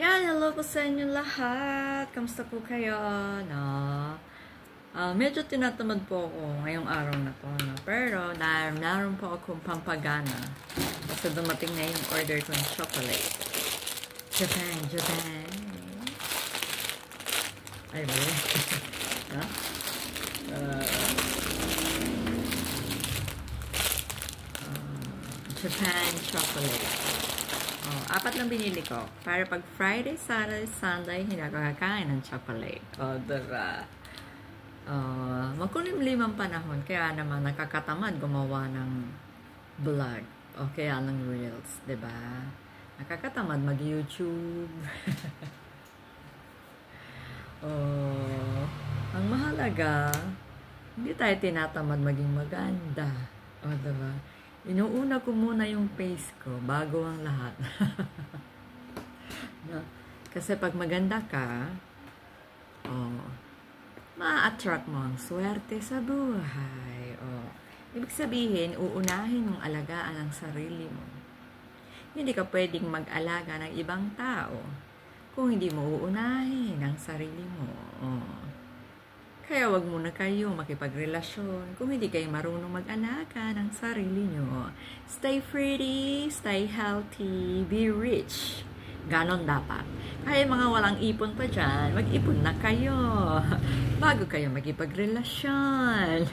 Yan, hello po sa inyo lahat. Kamusta po kayo? No? Medyo tinatamad po ako ngayong araw na to. No? Pero, naroon po akong pampagana. Kasi dumating na yung order ko ng chocolate. Japan, Japan. Ay, ba? No? Japan chocolate. Apat lang binili ko. Para pag Friday, Saturday, Sunday, hindi ako kakain ng chocolate. Diba? Makulimlimang panahon. Kaya naman, nakakatamad gumawa ng vlog. O kaya ng reels. Diba? Nakakatamad mag-YouTube. Ang mahalaga, hindi tayo tinatamad maging maganda. Diba? Inuuna ko muna yung face ko bago ang lahat. No? Kasi pag maganda ka, ma-attract mo ang swerte sa buhay. Ibig sabihin, uunahin mong alagaan ang sarili mo. Hindi ka pwedeng mag-alaga ng ibang tao kung hindi mo uunahin ang sarili mo. Kaya wag muna kayo makipagrelasyon kung hindi kayo marunong mag-alaga ng sarili nyo. Stay pretty, stay healthy, be rich. Ganon dapat. Kaya mga walang ipon pa dyan, mag-ipon na kayo bago kayo makipagrelasyon.